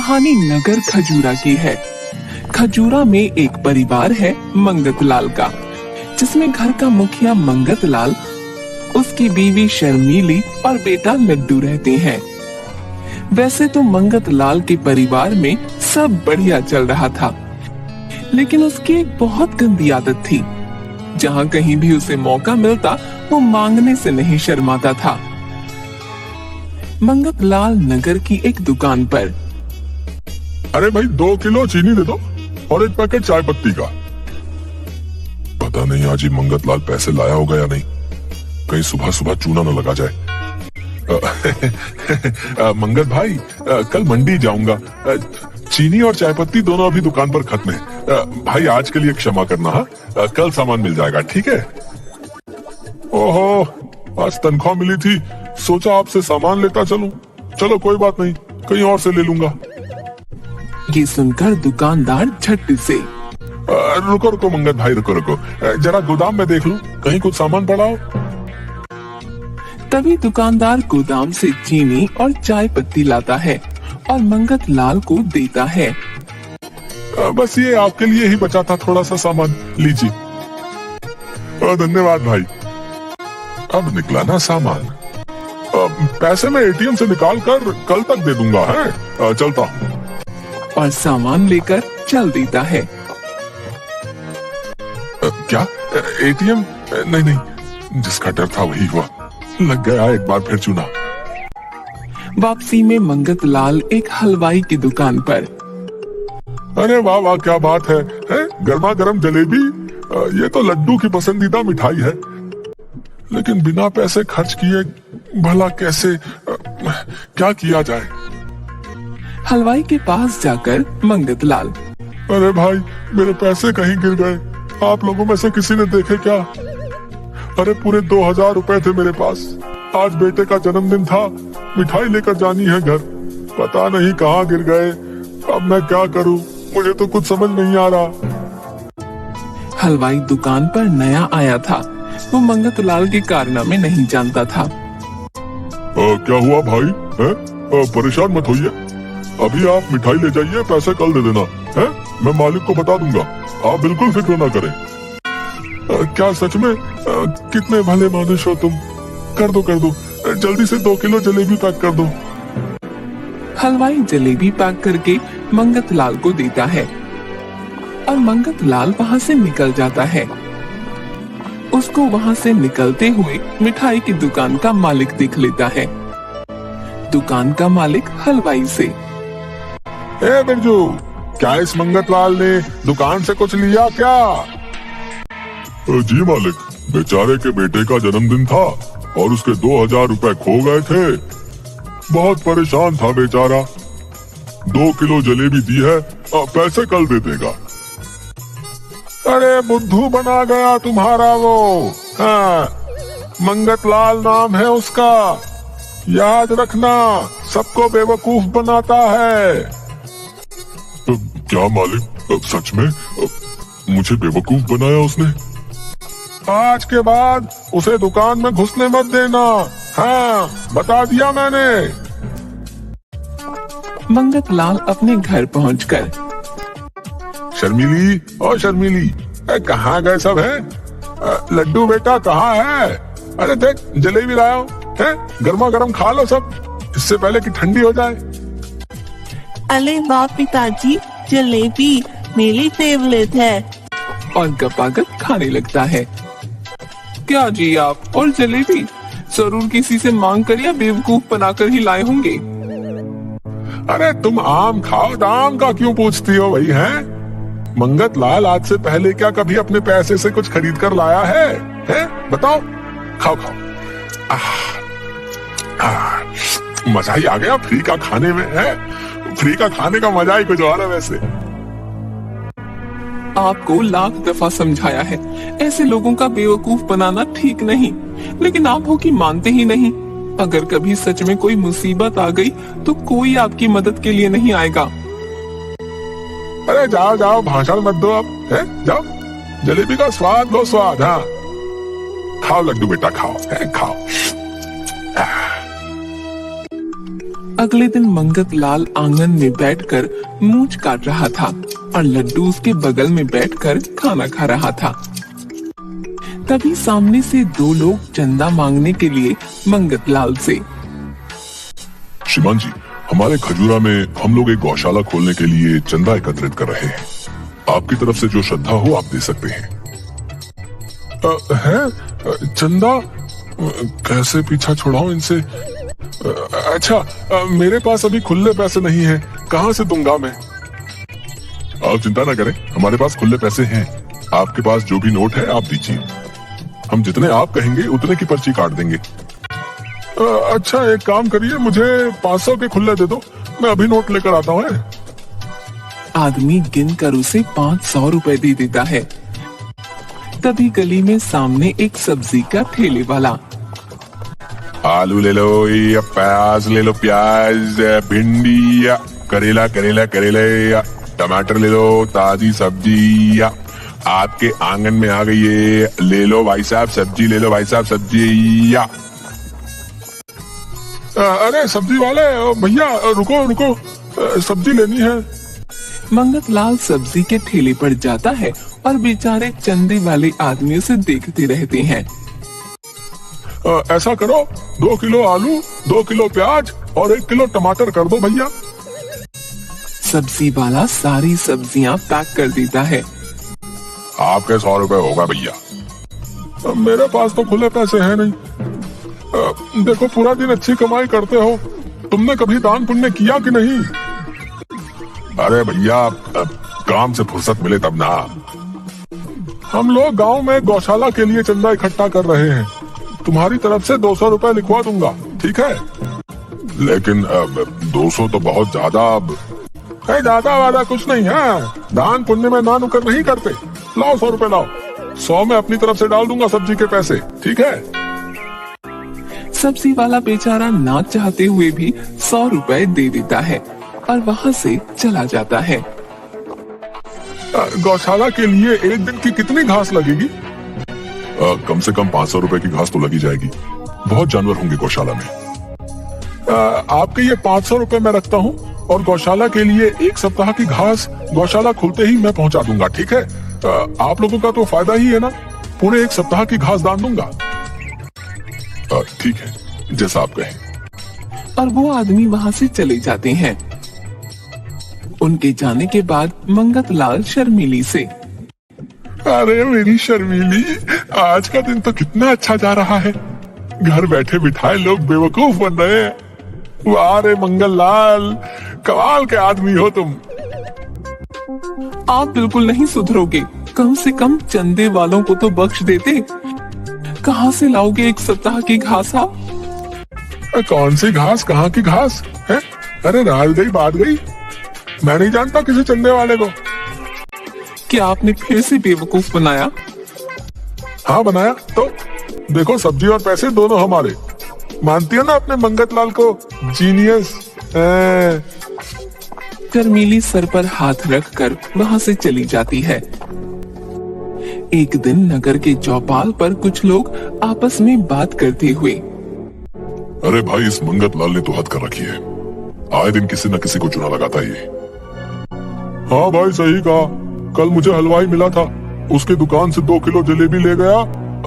कहानी नगर खजूरा की है। खजूरा में एक परिवार है मंगत लाल का, जिसमें घर का मुखिया मंगत लाल, उसकी बीवी शर्मीली और बेटा लड्डू रहते हैं। वैसे तो मंगत लाल के परिवार में सब बढ़िया चल रहा था, लेकिन उसकी एक बहुत गंदी आदत थी। जहाँ कहीं भी उसे मौका मिलता वो मांगने से नहीं शर्माता था। मंगत लाल नगर की एक दुकान पर, अरे भाई 2 किलो चीनी दे दो और 1 पैकेट चाय पत्ती का। पता नहीं आज ही मंगत लाल पैसे लाया होगा या नहीं, कहीं सुबह सुबह चूना न लगा जाए। मंगत भाई, कल मंडी जाऊंगा, चीनी और चाय पत्ती दोनों अभी दुकान पर खत्म है। भाई आज के लिए क्षमा करना, हाँ? कल सामान मिल जाएगा, ठीक है? ओहो, आज तनख्वाह मिली थी, सोचा आपसे सामान लेता चलूं। चलो कोई बात नहीं, कहीं और से ले लूंगा। ये सुनकर दुकानदार झट से, रुको रुको मंगत भाई, रुको, जरा गोदाम में देख लूं, कहीं कुछ सामान पड़ा हो। तभी दुकानदार गोदाम से चीनी और चाय पत्ती लाता है और मंगत लाल को देता है। बस ये आपके लिए ही बचा था थोड़ा सा सामान, लीजिए। धन्यवाद भाई। अब निकला ना सामान, पैसे मैं एटीएम से निकाल कर कल तक दे दूंगा, है? चलता हूँ। और सामान लेकर चल देता है। क्या एटीएम? नहीं, जिसका डर था वही हुआ, लग गया एक बार फिर चुना। वापसी में मंगत लाल एक हलवाई की दुकान पर, अरे वाह वाह, क्या बात है? गर्मा गर्म जलेबी, ये तो लड्डू की पसंदीदा मिठाई है। लेकिन बिना पैसे खर्च किए भला कैसे, क्या किया जाए? हलवाई के पास जाकर मंगत लाल, अरे भाई, मेरे पैसे कहीं गिर गए, आप लोगों में से किसी ने देखे क्या? अरे पूरे 2000 रुपए थे मेरे पास, आज बेटे का जन्मदिन था, मिठाई लेकर जानी है घर, पता नहीं कहाँ गिर गए। अब मैं क्या करूं, मुझे तो कुछ समझ नहीं आ रहा। हलवाई दुकान पर नया आया था, वो मंगत लाल के कारनामे नहीं जानता था। क्या हुआ भाई, है? परेशान मत होइए, अभी आप मिठाई ले जाइए, पैसे कल दे देना, है? मैं मालिक को बता दूंगा, आप बिल्कुल फिक्र ना करें। क्या सच में? कितने भले मानुष हो तुम, कर दो जल्दी से 2 किलो जलेबी पैक कर दो। हलवाई जलेबी पैक करके मंगत लाल को देता है और मंगत लाल वहाँ से निकल जाता है। उसको वहाँ से निकलते हुए मिठाई की दुकान का मालिक देख लेता है। दुकान का मालिक हलवाई से, ए बिरजू, क्या इस मंगत लाल ने दुकान से कुछ लिया क्या? जी मालिक, बेचारे के बेटे का जन्मदिन था और उसके 2000 रुपए खो गए थे, बहुत परेशान था बेचारा। 2 किलो जलेबी दी है, पैसे कल दे देगा। अरे बुद्धू बना गया तुम्हारा वो, हाँ, मंगत लाल नाम है उसका, याद रखना, सबको बेवकूफ बनाता है। क्या मालिक, सच में मुझे बेवकूफ बनाया उसने? आज के बाद उसे दुकान में घुसने मत देना, हाँ, बता दिया मैंने। मंगत लाल अपने घर पहुंचकर, शर्मीली, ओ शर्मीली, कहाँ गए सब है? लड्डू बेटा कहाँ है? अरे देख, जलेबी लाया हूँ, है? गर्मा गर्म खा लो सब, इससे पहले कि ठंडी हो जाए। अरे वाह पिताजी, जलेबी मेरी फेवरेट है। और गपागप खाने लगता है। क्या जी आप, और जलेबी? जरूर किसी से मांग कर या बेवकूफ बनाकर ही लाए होंगे। अरे तुम आम खाओ, दाम का क्यों पूछती हो भाई, हैं? मंगत लाल आज से पहले क्या कभी अपने पैसे से कुछ खरीद कर लाया है? बताओ, खाओ। मजा ही आ गया फ्री का खाने में, है? फ्री का खाने का मजा ही कुछ और है वैसे। आपको लाख दफा समझाया है, ऐसे लोगों का बेवकूफ बनाना ठीक नहीं, लेकिन आप हो कि मानते ही नहीं। अगर कभी सच में कोई मुसीबत आ गई तो कोई आपकी मदद के लिए नहीं आएगा। अरे जाओ, भाषण मत दो अब, है? जाओ, जलेबी का स्वाद लो, स्वाद, हाँ। खाओ लड्डू बेटा, खाओ, है? खाओ। अगले दिन मंगत लाल आंगन में बैठकर मूंछ काट रहा था और लड्डू उसके बगल में बैठकर खाना खा रहा था। तभी सामने से दो लोग चंदा मांगने के लिए मंगत लाल से। श्रीमान जी, हमारे खजूरा में हम लोग एक गौशाला खोलने के लिए चंदा एकत्रित कर रहे हैं। आपकी तरफ से जो श्रद्धा हो आप दे सकते हैं। है चंदा? कैसे पीछा छुड़ाऊं इनसे? अच्छा, मेरे पास अभी खुले पैसे नहीं हैं, कहाँ से दूंगा मैं? आप चिंता ना करें, हमारे पास खुले पैसे हैं। आपके पास जो भी नोट है आप दीजिए, हम जितने आप कहेंगे उतने की पर्ची काट देंगे। अच्छा, एक काम करिए, मुझे 500 के खुले दे दो, मैं अभी नोट लेकर आता हूँ। आदमी गिनकर उसे 500 रुपए दे देता है। तभी गली में सामने एक सब्जी का ठेले वाला। आलू ले लो, या प्याज ले लो, प्याज, भिंडी, या करेला, करेला करेले, या टमाटर ले लो, ताजी सब्जी या आपके आंगन में आ गई है, ले लो भाई साहब सब्जी, ले लो भाई साहब सब्जी। या अरे सब्जी वाले भैया, रुको रुको, सब्जी लेनी है। मंगत लाल सब्जी के ठेले पर जाता है और बेचारे चंदे वाले आदमी उसे देखते रहते हैं। ऐसा करो, 2 किलो आलू, 2 किलो प्याज और 1 किलो टमाटर कर दो भैया। सब्जी वाला सारी सब्जियां पैक कर देता है। आपके 100 रुपए होगा भैया। मेरे पास तो खुले पैसे हैं नहीं। देखो, पूरा दिन अच्छी कमाई करते हो, तुमने कभी दान पुण्य किया कि नहीं? अरे भैया, काम से फुर्सत मिले तब ना। हम लोग गांव में गौशाला के लिए चंदा इकट्ठा कर रहे हैं, तुम्हारी तरफ से 200 रुपए लिखवा दूंगा, ठीक है? लेकिन 200 तो बहुत ज्यादा। ज्यादा वादा कुछ नहीं है, दान पुण्य में ना नुकर नहीं करते। लाओ 100 रुपए लाओ, 100 में अपनी तरफ से डाल दूंगा सब्जी के पैसे, ठीक है? सब्जी वाला बेचारा ना चाहते हुए भी 100 रुपए दे देता है और वहाँ से चला जाता है। गौशाला के लिए एक दिन की कितनी घास लगेगी? कम से कम 500 रुपए की घास तो लगी जाएगी, बहुत जानवर होंगे गौशाला में। आपके ये 500 रुपए मैं रखता हूँ और गौशाला के लिए 1 सप्ताह की घास गौशाला खुलते ही मैं पहुँचा दूंगा, ठीक है? आप लोगों का तो फायदा ही है ना, पूरे 1 सप्ताह की घास दान दूंगा। ठीक है, जैसा आप कहें। और वो आदमी वहाँ से चले जाते हैं। उनके जाने के बाद मंगत लाल शर्मीली से। अरे मेरी शर्मीली, आज का दिन तो कितना अच्छा जा रहा है, घर बैठे बिठाए लोग बेवकूफ बन रहे हैं। वाह रे मंगल लाल, कमाल के आदमी हो तुम। आप बिल्कुल नहीं सुधरोगे, कम से कम चंदे वालों को तो बख्श देते। कहाँ से लाओगे 1 सप्ताह की घास आप? कौन सी घास, कहाँ की घास है? अरे रात गई बात गई, मैं नहीं जानता किसी चंदे वाले को। क्या आपने फिर से बेवकूफ बनाया? हाँ बनाया तो। देखो, सब्जी और पैसे दोनों हमारे। मानती है ना अपने मंगत लाल को जीनियस? शर्मीली सर पर हाथ रखकर वहाँ से चली जाती है। एक दिन नगर के चौपाल पर कुछ लोग आपस में बात करते हुए। अरे भाई, इस मंगत लाल ने तो हद कर रखी है, आए दिन किसी न किसी को चुना लगाता है ये। हाँ भाई, सही कहा। कल मुझे हलवाई मिला था, उसकी दुकान से 2 किलो जलेबी ले गया,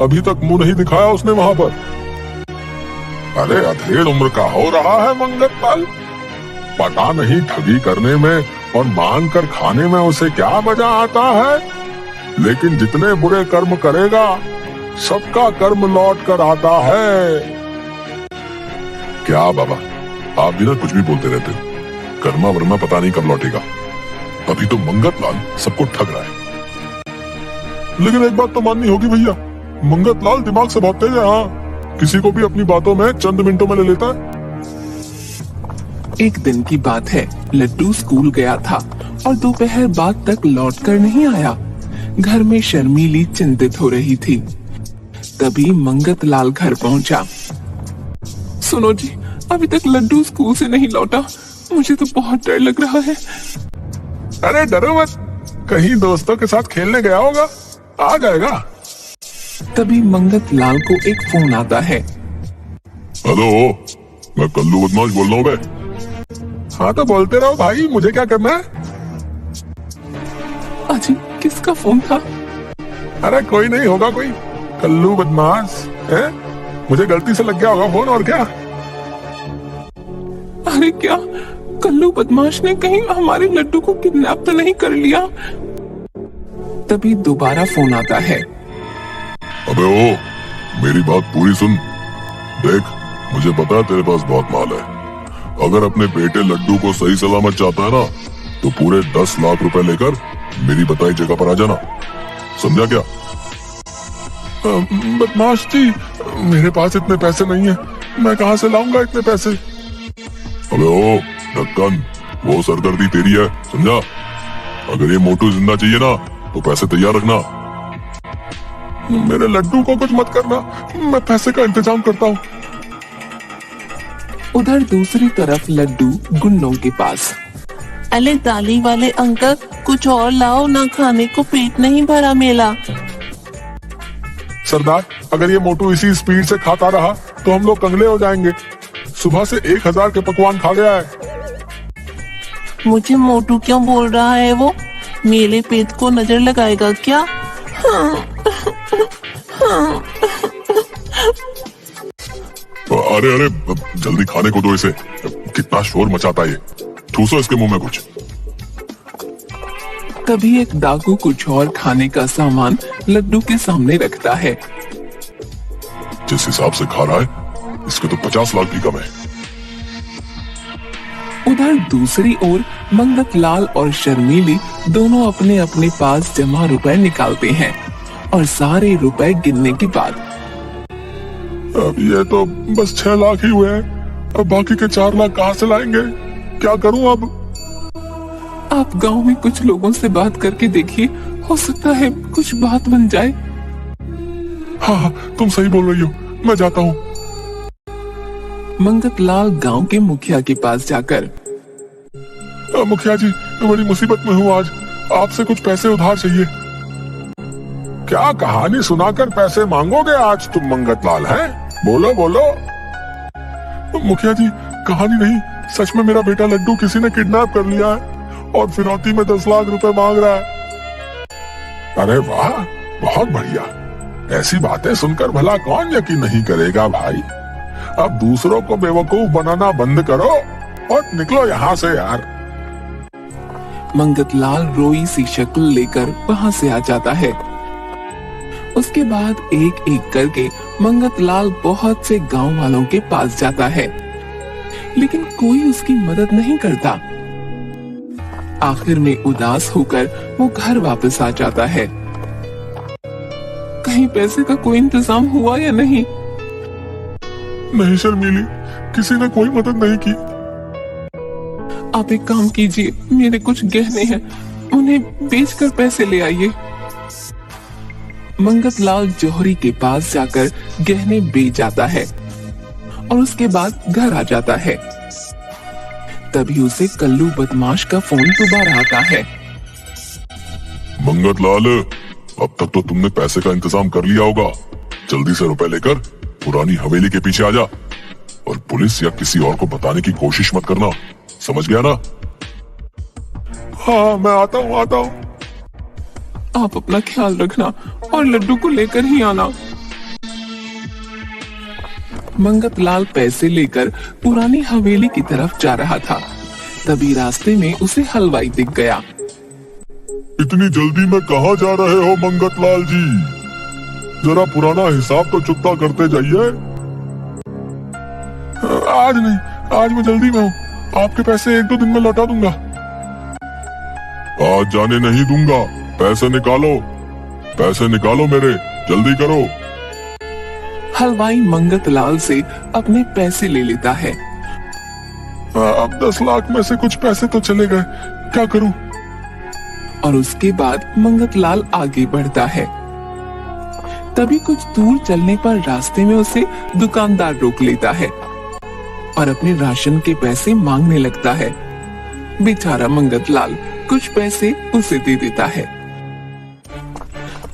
अभी तक मुंह नहीं दिखाया उसने वहाँ पर। अरे अधेड़ उम्र का हो रहा है मंगत लाल, पता नहीं ठगी करने में और मांग कर खाने में उसे क्या मजा आता है, लेकिन जितने बुरे कर्म करेगा सबका कर्म लौट कर आता है। क्या बाबा, आप भी ना कुछ भी बोलते रहते हो, कर्मा वर्मा पता नहीं कब लौटेगा। अभी तो मंगत लाल सबको ठग रहा है। लेकिन एक बात तो माननी होगी भैया, मंगत लाल दिमाग से बहुत तेज है। हाँ, किसी को भी अपनी बातों में चंद मिनटों में ले लेता है। एक दिन की बात है, लड्डू स्कूल गया था और दोपहर बाद तक लौटकर नहीं आया। घर में शर्मीली चिंतित हो रही थी। तभी मंगत लाल घर पहुंचा। सुनो जी, अभी तक लड्डू स्कूल से नहीं लौटा, मुझे तो बहुत डर लग रहा है। अरे डरो मत, कहीं दोस्तों के साथ खेलने गया होगा, आ जाएगा। तभी मंगत लाल को एक फोन आता है। हेलो, मैं कल्लू बदमाश बोल रहा हूँ बे। हाँ तो बोलते रहो भाई, मुझे क्या करना है? अजी किसका फोन था? अरे कोई नहीं होगा, कोई कल्लू बदमाश है, मुझे गलती से लग गया होगा फोन, और क्या। अरे क्या कल्लू बदमाश ने कहीं हमारे लड्डू को किडनैप तो नहीं कर लिया? तभी दोबारा फोन आता है। अबे ओ, मेरी बात पूरी सुन। देख, मुझे पता है तेरे पास बहुत माल है। अगर अपने बेटे लड्डू को सही सलामत चाहता है ना, तो पूरे 10 लाख रुपए लेकर मेरी बताई जगह पर आ जाना, समझा क्या? बदमाश जी, मेरे पास इतने पैसे नहीं है, मैं कहाँ से लाऊंगा इतने पैसे? अबे ओ ढक्कन, वो सरदर्दी तेरी है, समझा? अगर ये मोटू जिंदा चाहिए ना, तो पैसे तैयार रखना। मेरे लड्डू को कुछ मत करना, मैं पैसे का इंतजाम करता हूँ। उधर दूसरी तरफ लड्डू गुंडों के पास। अरे दाली वाले अंकल, कुछ और लाओ ना, खाने को पेट नहीं भरा मेरा। सरदार, अगर ये मोटू इसी स्पीड से खाता रहा तो हम लोग कंगले हो जाएंगे। सुबह से 1000 के पकवान खा गया है। मुझे मोटू क्यों बोल रहा है वो? मेरे पेट को नजर लगाएगा क्या? अरे अरे, जल्दी खाने को दो इसे, कितना शोर मचाता है ये। ठूसो इसके मुंह में कुछ। तभी एक डाकू कुछ और खाने का सामान लड्डू के सामने रखता है। जिस हिसाब से खा रहा है, इसके तो 50 लाख भी कम है। उधर दूसरी ओर मंगत लाल और शर्मीली दोनों अपने अपने पास जमा रुपए निकालते हैं और सारे रुपए गिनने के बाद, अब ये तो बस 6 लाख ही हुए हैं, अब बाकी के 4 लाख कहाँ से लाएंगे? क्या करूं अब? आप गांव में कुछ लोगों से बात करके देखिए, हो सकता है कुछ बात बन जाए। हाँ, तुम सही बोल रही हो, मैं जाता हूँ। मंगत लाल गांव के मुखिया के पास जाकर, मुखिया जी, मैं बड़ी मुसीबत में हूँ आज, आपसे कुछ पैसे उधार चाहिए। क्या कहानी सुनाकर पैसे मांगोगे आज तुम मंगत लाल, हैं? बोलो बोलो। मुखिया जी, कहानी नहीं, सच में मेरा बेटा लड्डू किसी ने किडनैप कर लिया है और फिरौती में 10 लाख रुपए मांग रहा है। अरे वाह, बहुत बढ़िया। ऐसी बातें सुनकर भला कौन यकीन नहीं करेगा भाई। अब दूसरों को बेवकूफ बनाना बंद करो और निकलो यहाँ से यार। मंगत लाल रोई सी शक्ल लेकर वहां से आ जाता है। उसके बाद एक एक करके मंगत लाल बहुत से गांव वालों के पास जाता है, लेकिन कोई उसकी मदद नहीं करता। आखिर में उदास होकर वो घर वापस आ जाता है। कहीं पैसे का कोई इंतजाम हुआ या नहीं? नहीं शर्मीली, किसी ने कोई मदद नहीं की। आप एक काम कीजिए, मेरे कुछ गहने हैं, उन्हें बेचकर पैसे ले आइए। मंगत लाल जौहरी के पास जाकर गहने बेच जाता है और उसके बाद घर आ जाता है। तभी उसे कल्लू बदमाश का फोन दोबारा आता है। मंगत लाल, अब तक तो तुमने पैसे का इंतजाम कर लिया होगा, जल्दी से रुपए लेकर पुरानी हवेली के पीछे आ जा और पुलिस या किसी और को बताने की कोशिश मत करना, समझ गया ना? हाँ, मैं आता हूँ। आप अपना ख्याल रखना और लड्डू को लेकर ही आना। मंगत लाल पैसे लेकर पुरानी हवेली की तरफ जा रहा था। तभी रास्ते में उसे हलवाई दिख गया। इतनी जल्दी में कहाँ जा रहे हो मंगत लाल जी? जरा पुराना हिसाब तो चुकता करते जाइए। आज नहीं, आज मैं जल्दी में हूँ, आपके पैसे 1-2 दिन में लौटा दूंगा। आज जाने नहीं दूंगा, पैसे निकालो मेरे, जल्दी करो। हलवाई मंगत लाल से अपने पैसे ले लेता है। अब 10 लाख में से कुछ पैसे तो चले गए, क्या करूं? और उसके बाद मंगत लाल आगे बढ़ता है। तभी कुछ दूर चलने पर रास्ते में उसे दुकानदार रोक लेता है और अपने राशन के पैसे मांगने लगता है। बेचारा मंगत लाल कुछ पैसे उसे दे देता है।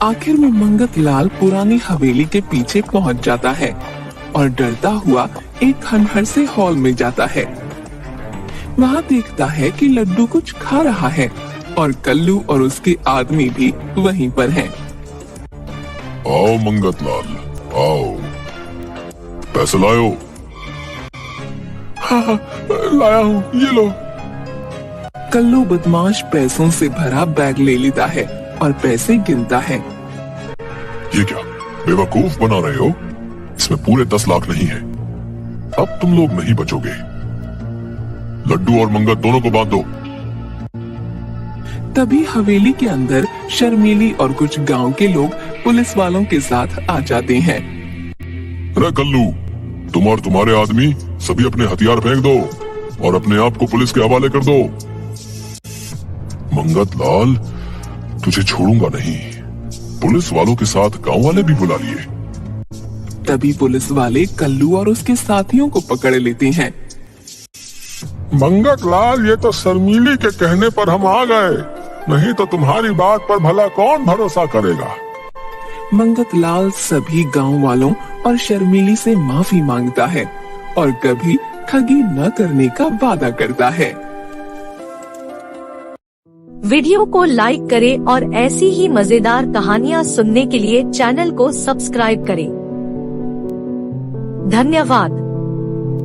आखिर में मंगत लाल पुरानी हवेली के पीछे पहुंच जाता है और डरता हुआ एक खंडहर से हॉल में जाता है। वहाँ देखता है कि लड्डू कुछ खा रहा है और कल्लू और उसके आदमी भी वहीं पर हैं। आओ मंगतलाल, आओ, पैसे लायो? हाँ, लाया हूँ, ये लो। कल्लू बदमाश पैसों से भरा बैग ले लेता है और पैसे गिनता है। ये क्या बेवकूफ बना रहे हो? इसमें पूरे 10 लाख नहीं है। अब तुम लोग नहीं बचोगे। लड्डू और मंगत दोनों को बांध दो। तभी हवेली के अंदर शर्मीली और कुछ गांव के लोग पुलिस वालों के साथ आ जाते हैं। अरे कल्लू, तुम और तुम्हारे आदमी सभी अपने हथियार फेंक दो और अपने आप को पुलिस के हवाले कर दो। मंगतलाल, तुझे छोड़ूंगा नहीं। पुलिस वालों के साथ गांव वाले भी बुला लिए। तभी पुलिस वाले कल्लू और उसके साथियों को पकड़ लेते हैं। मंगतलाल, ये तो शर्मीली के कहने पर हम आ गए, नहीं तो तुम्हारी बात पर भला कौन भरोसा करेगा। मंगतलाल सभी गांव वालों और शर्मीली से माफी मांगता है और कभी ठगी न करने का वादा करता है। वीडियो को लाइक करें और ऐसी ही मजेदार कहानियाँ सुनने के लिए चैनल को सब्सक्राइब करें। धन्यवाद।